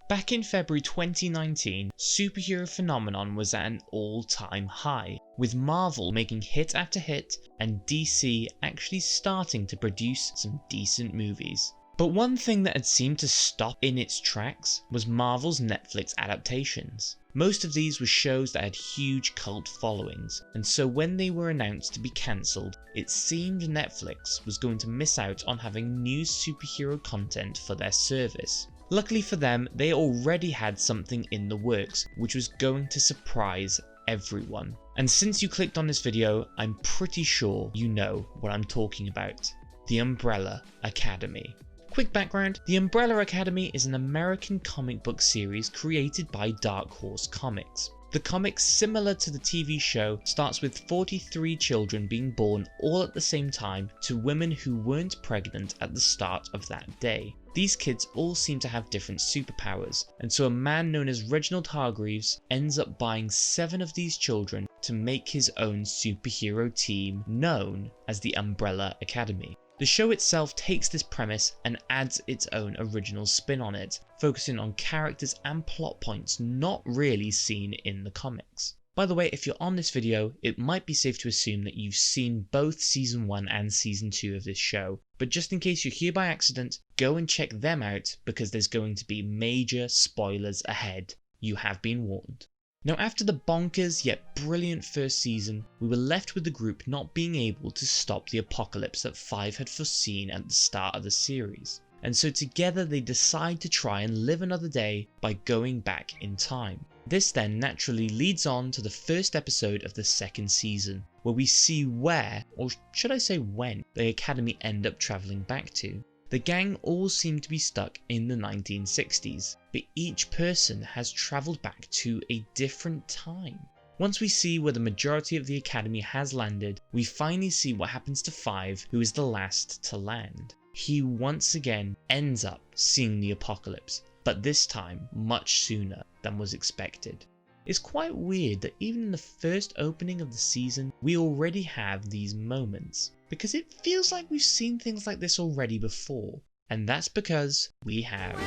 Back in February 2019, superhero phenomenon was at an all-time high, with Marvel making hit after hit and DC actually starting to produce some decent movies. But one thing that had seemed to stop in its tracks was Marvel's Netflix adaptations. Most of these were shows that had huge cult followings, and so when they were announced to be cancelled, it seemed Netflix was going to miss out on having new superhero content for their service. Luckily for them, they already had something in the works, which was going to surprise everyone. And since you clicked on this video, I'm pretty sure you know what I'm talking about. The Umbrella Academy. Quick background, The Umbrella Academy is an American comic book series created by Dark Horse Comics. The comic, similar to the TV show, starts with 43 children being born all at the same time to women who weren't pregnant at the start of that day. These kids all seem to have different superpowers, and so a man known as Reginald Hargreaves ends up buying 7 of these children to make his own superhero team known as the Umbrella Academy. The show itself takes this premise and adds its own original spin on it, focusing on characters and plot points not really seen in the comics. By the way, if you're on this video, it might be safe to assume that you've seen both Season 1 and Season 2 of this show, but just in case you're here by accident, go and check them out because there's going to be major spoilers ahead. You have been warned. Now, after the bonkers yet brilliant first season, we were left with the group not being able to stop the apocalypse that Five had foreseen at the start of the series, and so together they decide to try and live another day by going back in time. This then naturally leads on to the first episode of the second season, where we see where, or should I say when, the Academy end up travelling back to. The gang all seem to be stuck in the 1960s, but each person has travelled back to a different time. Once we see where the majority of the Academy has landed, we finally see what happens to Five, who is the last to land. He once again ends up seeing the apocalypse, but this time much sooner than was expected. It's quite weird that even in the first opening of the season, we already have these moments, because it feels like we've seen things like this already before, and that's because we have.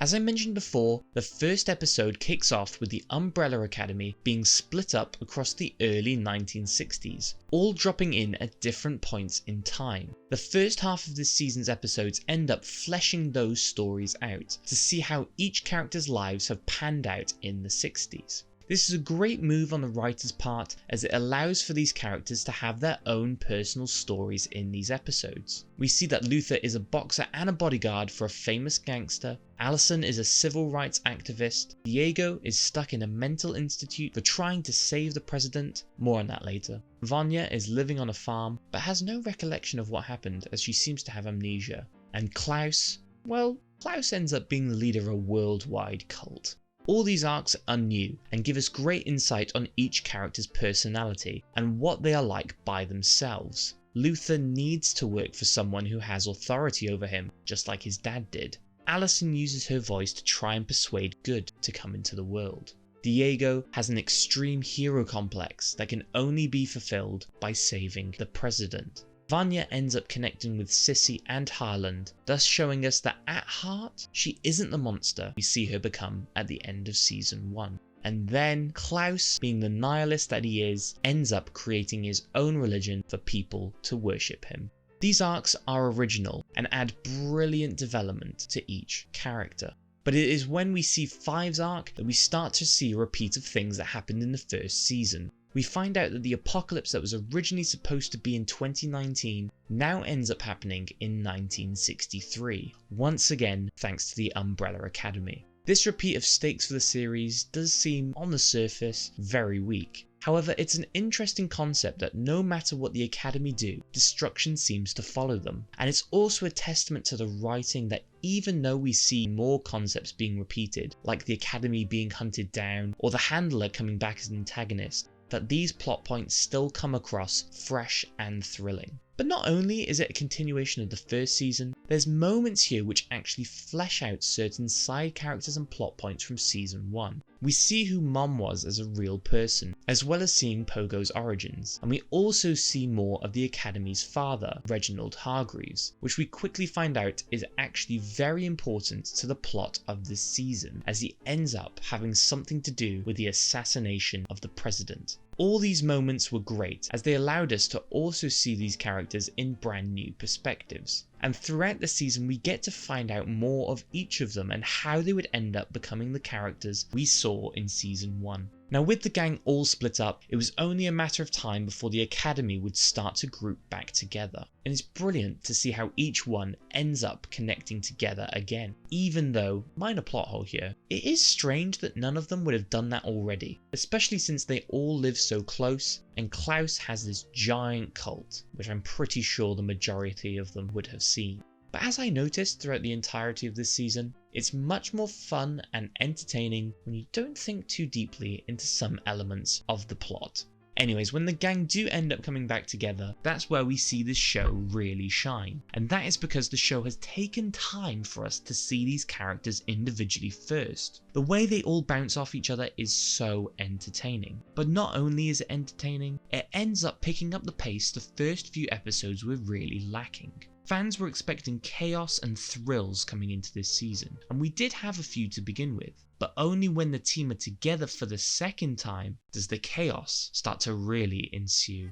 As I mentioned before, the first episode kicks off with the Umbrella Academy being split up across the early 1960s, all dropping in at different points in time. The first half of this season's episodes end up fleshing those stories out to see how each character's lives have panned out in the 60s. This is a great move on the writer's part as it allows for these characters to have their own personal stories in these episodes. We see that Luther is a boxer and a bodyguard for a famous gangster, Allison is a civil rights activist, Diego is stuck in a mental institute for trying to save the president, more on that later. Vanya is living on a farm but has no recollection of what happened as she seems to have amnesia. And Klaus, well, Klaus ends up being the leader of a worldwide cult. All these arcs are new and give us great insight on each character's personality and what they are like by themselves. Luther needs to work for someone who has authority over him, just like his dad did. Allison uses her voice to try and persuade good to come into the world. Diego has an extreme hero complex that can only be fulfilled by saving the president. Vanya ends up connecting with Sissy and Harland, thus showing us that at heart, she isn't the monster we see her become at the end of season 1. And then Klaus, being the nihilist that he is, ends up creating his own religion for people to worship him. These arcs are original and add brilliant development to each character. But it is when we see Five's arc that we start to see a repeat of things that happened in the first season. We find out that the apocalypse that was originally supposed to be in 2019 now ends up happening in 1963, once again thanks to the Umbrella Academy. This repeat of stakes for the series does seem, on the surface, very weak. However, it's an interesting concept that no matter what the Academy do, destruction seems to follow them. And it's also a testament to the writing that even though we see more concepts being repeated, like the Academy being hunted down or the Handler coming back as an antagonist, that these plot points still come across fresh and thrilling. But not only is it a continuation of the first season, there's moments here which actually flesh out certain side characters and plot points from season 1. We see who Mom was as a real person, as well as seeing Pogo's origins, and we also see more of the Academy's father, Reginald Hargreaves, which we quickly find out is actually very important to the plot of this season, as he ends up having something to do with the assassination of the president. All these moments were great, as they allowed us to also see these characters in brand new perspectives. And throughout the season we get to find out more of each of them and how they would end up becoming the characters we saw in season 1. Now with the gang all split up, it was only a matter of time before the Academy would start to group back together. And it's brilliant to see how each one ends up connecting together again. Even though, minor plot hole here, it is strange that none of them would have done that already, especially since they all live so close and Klaus has this giant cult, which I'm pretty sure the majority of them would have seen. But as I noticed throughout the entirety of this season, it's much more fun and entertaining when you don't think too deeply into some elements of the plot. Anyways, when the gang do end up coming back together, that's where we see this show really shine. And that is because the show has taken time for us to see these characters individually first. The way they all bounce off each other is so entertaining. But not only is it entertaining, it ends up picking up the pace the first few episodes were really lacking. Fans were expecting chaos and thrills coming into this season, and we did have a few to begin with, but only when the team are together for the second time does the chaos start to really ensue.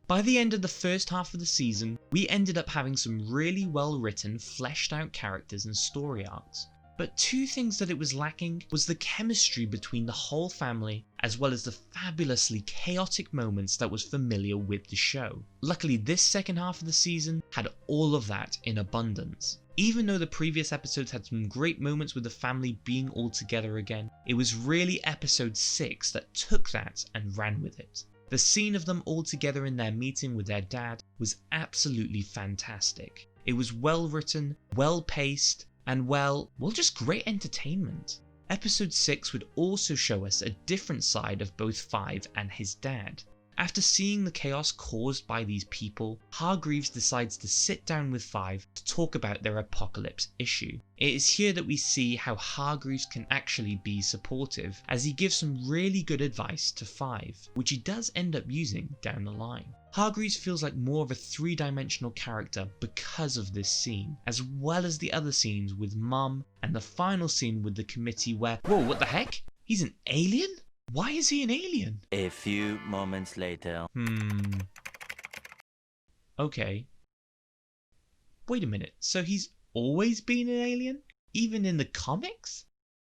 By the end of the first half of the season, we ended up having some really well written, fleshed out characters and story arcs. But two things that it was lacking was the chemistry between the whole family, as well as the fabulously chaotic moments that was familiar with the show. Luckily, this second half of the season had all of that in abundance. Even though the previous episodes had some great moments with the family being all together again, it was really episode 6 that took that and ran with it. The scene of them all together in their meeting with their dad was absolutely fantastic. It was well written, well paced, and well, just great entertainment. Episode 6 would also show us a different side of both Five and his dad. After seeing the chaos caused by these people, Hargreaves decides to sit down with Five to talk about their apocalypse issue. It is here that we see how Hargreaves can actually be supportive, as he gives some really good advice to Five, which he does end up using down the line. Hargreaves feels like more of a three-dimensional character because of this scene, as well as the other scenes with Mum and the final scene with the committee where, whoa, what the heck? He's an alien? Why is he an alien? A few moments later. Okay. Wait a minute, so he's always been an alien? Even in the comics?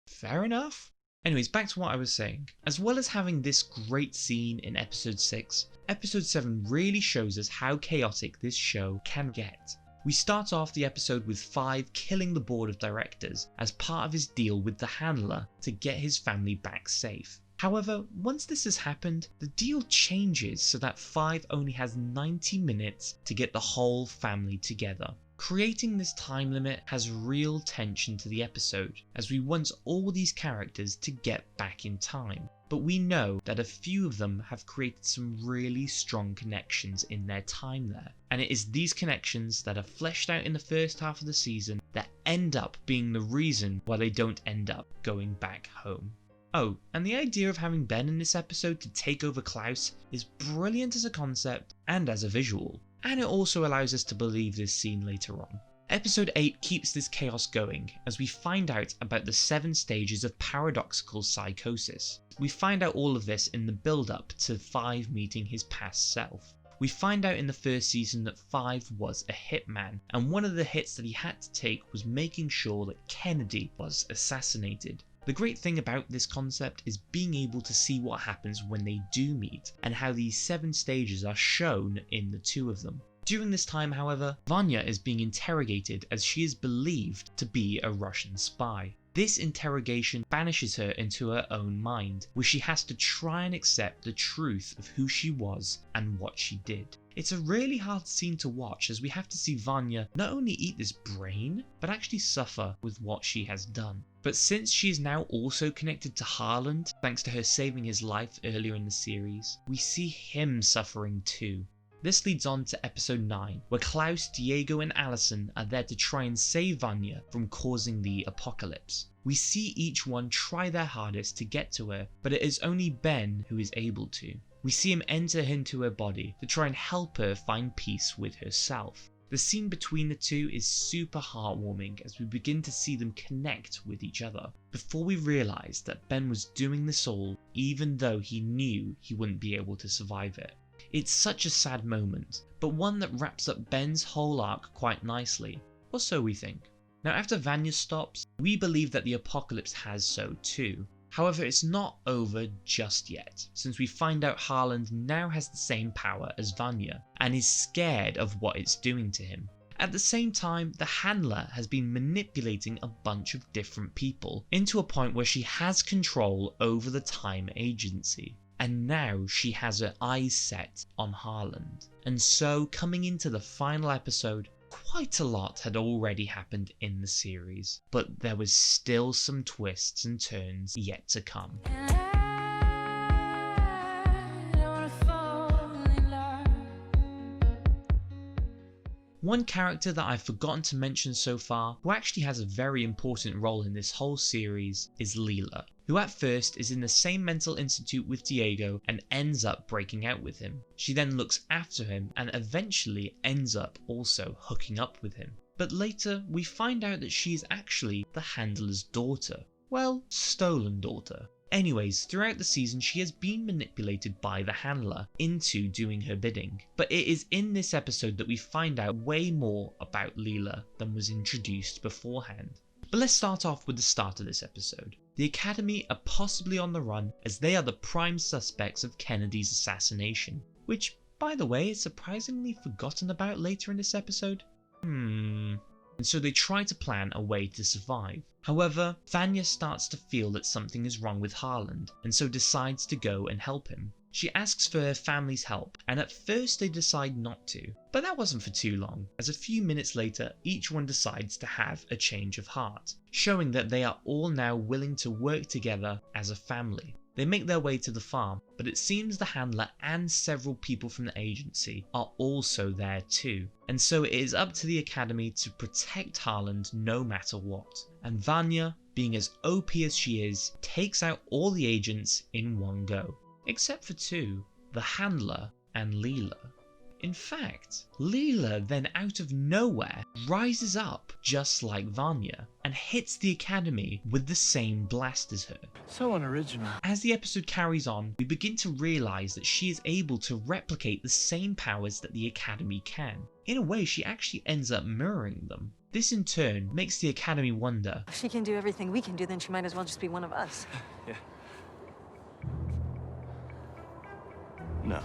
Fair enough. Anyways, back to what I was saying. As well as having this great scene in episode 6, episode 7 really shows us how chaotic this show can get. We start off the episode with Five killing the board of directors as part of his deal with the handler to get his family back safe. However, once this has happened, the deal changes so that Five only has 90 minutes to get the whole family together. Creating this time limit has real tension to the episode, as we want all these characters to get back in time. But we know that a few of them have created some really strong connections in their time there. And it is these connections that are fleshed out in the first half of the season that end up being the reason why they don't end up going back home. Oh, and the idea of having Ben in this episode to take over Klaus is brilliant as a concept and as a visual, and it also allows us to believe this scene later on. Episode 8 keeps this chaos going as we find out about the 7 stages of paradoxical psychosis. We find out all of this in the build-up to Five meeting his past self. We find out in the first season that Five was a hitman, and one of the hits that he had to take was making sure that Kennedy was assassinated. The great thing about this concept is being able to see what happens when they do meet, and how these 7 stages are shown in the 2 of them. During this time, however, Vanya is being interrogated as she is believed to be a Russian spy. This interrogation banishes her into her own mind, where she has to try and accept the truth of who she was and what she did. It's a really hard scene to watch, as we have to see Vanya not only eat this brain, but actually suffer with what she has done. But since she is now also connected to Harland, thanks to her saving his life earlier in the series, we see him suffering too. This leads on to episode 9, where Klaus, Diego and Allison are there to try and save Vanya from causing the apocalypse. We see each one try their hardest to get to her, but it is only Ben who is able to. We see him enter into her body to try and help her find peace with herself. The scene between the two is super heartwarming as we begin to see them connect with each other, before we realise that Ben was doing this all even though he knew he wouldn't be able to survive it. It's such a sad moment, but one that wraps up Ben's whole arc quite nicely, or so we think. Now after Vanya stops, we believe that the apocalypse has so too. However, it's not over just yet, since we find out Harland now has the same power as Vanya, and is scared of what it's doing to him. At the same time, the handler has been manipulating a bunch of different people into a point where she has control over the time agency. And now she has her eyes set on Harland. And so, coming into the final episode, quite a lot had already happened in the series, but there was still some twists and turns yet to come. One character that I've forgotten to mention so far, who actually has a very important role in this whole series, is Leela, who at first is in the same mental institute with Diego and ends up breaking out with him. She then looks after him and eventually ends up also hooking up with him. But later we find out that she is actually the handler's daughter. Well, stolen daughter. Anyways, throughout the season she has been manipulated by the handler into doing her bidding. But it is in this episode that we find out way more about Leela than was introduced beforehand. But let's start off with the start of this episode. The Academy are possibly on the run as they are the prime suspects of Kennedy's assassination, which, by the way, is surprisingly forgotten about later in this episode. And so they try to plan a way to survive. However, Vanya starts to feel that something is wrong with Harland, and so decides to go and help him. She asks for her family's help, and at first they decide not to, but that wasn't for too long, as a few minutes later each one decides to have a change of heart, showing that they are all now willing to work together as a family. They make their way to the farm, but it seems the handler and several people from the agency are also there too, and so it is up to the Academy to protect Harland no matter what. And Vanya, being as OP as she is, takes out all the agents in one go. Except for two, the handler and Leela. In fact, Leela then out of nowhere rises up just like Vanya and hits the Academy with the same blast as her. So unoriginal. As the episode carries on, we begin to realise that she is able to replicate the same powers that the Academy can. In a way, she actually ends up mirroring them. This in turn makes the Academy wonder, if she can do everything we can do, then she might as well just be one of us. Yeah. No.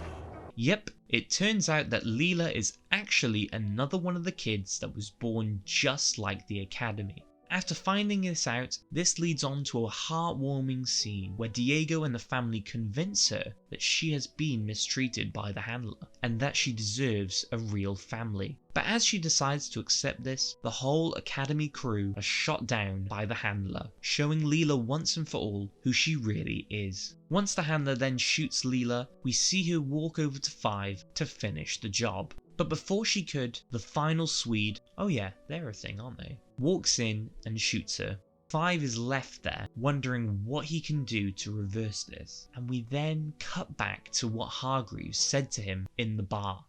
Yep, it turns out that Leela is actually another one of the kids that was born just like the Academy. After finding this out, this leads on to a heartwarming scene where Diego and the family convince her that she has been mistreated by the handler and that she deserves a real family. But as she decides to accept this, the whole Academy crew are shot down by the handler, showing Leela once and for all who she really is. Once the handler then shoots Leela, we see her walk over to Five to finish the job. But before she could, the final Swede, oh yeah, they're a thing, aren't they, walks in and shoots her. Five is left there, wondering what he can do to reverse this. And we then cut back to what Hargreaves said to him in the bar.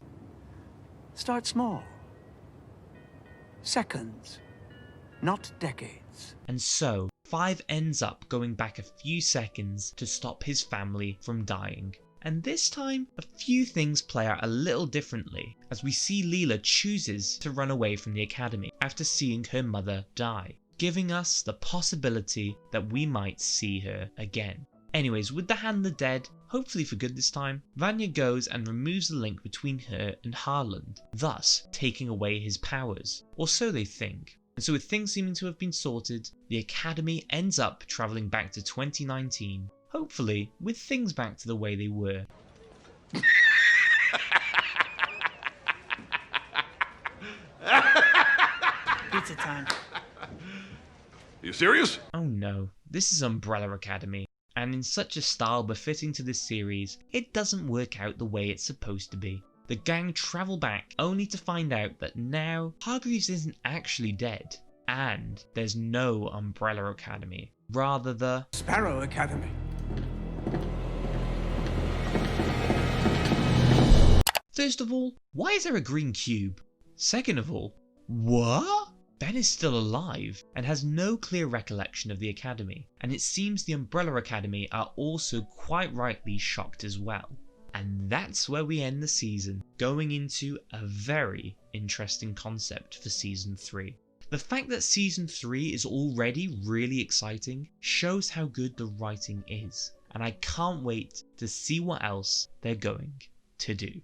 Start small. Seconds, not decades. And so, Five ends up going back a few seconds to stop his family from dying. And this time, a few things play out a little differently, as we see Leela chooses to run away from the Academy after seeing her mother die, giving us the possibility that we might see her again. Anyways, with the handler dead, hopefully for good this time, Vanya goes and removes the link between her and Harland, thus taking away his powers, or so they think. And so with things seeming to have been sorted, the Academy ends up travelling back to 2019, hopefully with things back to the way they were. Pizza time. You serious? Oh no, this is Umbrella Academy, and in such a style befitting to this series, it doesn't work out the way it's supposed to be. the gang travel back only to find out that now Hargreaves isn't actually dead, and there's no Umbrella Academy, rather the Sparrow Academy. First of all, why is there a green cube? Second of all, what? Ben is still alive and has no clear recollection of the Academy, and it seems the Umbrella Academy are also quite rightly shocked as well. And that's where we end the season, going into a very interesting concept for Season 3. The fact that Season 3 is already really exciting shows how good the writing is, and I can't wait to see what else they're going to do.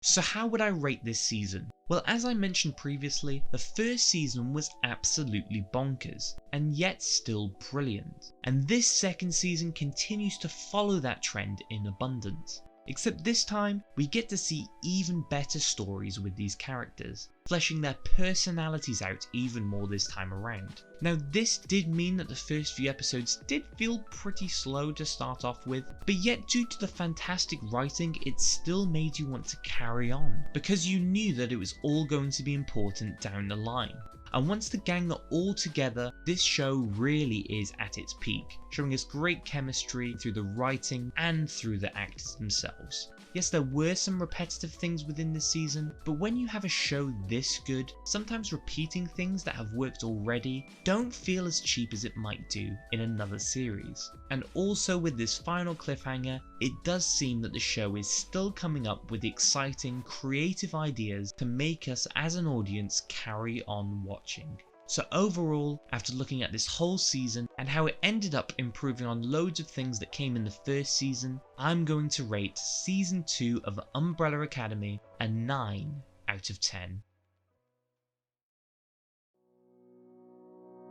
So how would I rate this season? Well, as I mentioned previously, the first season was absolutely bonkers, and yet still brilliant. And this second season continues to follow that trend in abundance. Except this time, we get to see even better stories with these characters, fleshing their personalities out even more this time around. Now this did mean that the first few episodes did feel pretty slow to start off with, but yet due to the fantastic writing it still made you want to carry on, because you knew that it was all going to be important down the line. And once the gang are all together, this show really is at its peak, showing us great chemistry through the writing and through the actors themselves. Yes, there were some repetitive things within this season, but when you have a show this good, sometimes repeating things that have worked already don't feel as cheap as it might do in another series. And also with this final cliffhanger, it does seem that the show is still coming up with exciting, creative ideas to make us as an audience carry on watching. So overall, after looking at this whole season and how it ended up improving on loads of things that came in the first season, I'm going to rate Season 2 of Umbrella Academy a 9 out of 10.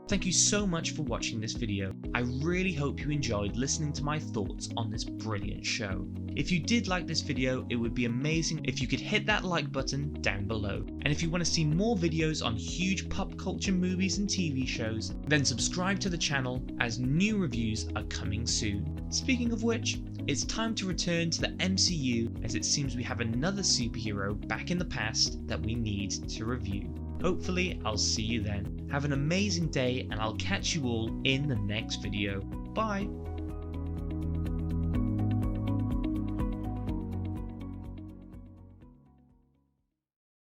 Thank you so much for watching this video. I really hope you enjoyed listening to my thoughts on this brilliant show. If you did like this video, it would be amazing if you could hit that like button down below. And if you want to see more videos on huge pop culture movies and TV shows, then subscribe to the channel as new reviews are coming soon. Speaking of which, it's time to return to the MCU as it seems we have another superhero back in the past that we need to review. Hopefully I'll see you then. Have an amazing day and I'll catch you all in the next video. Bye!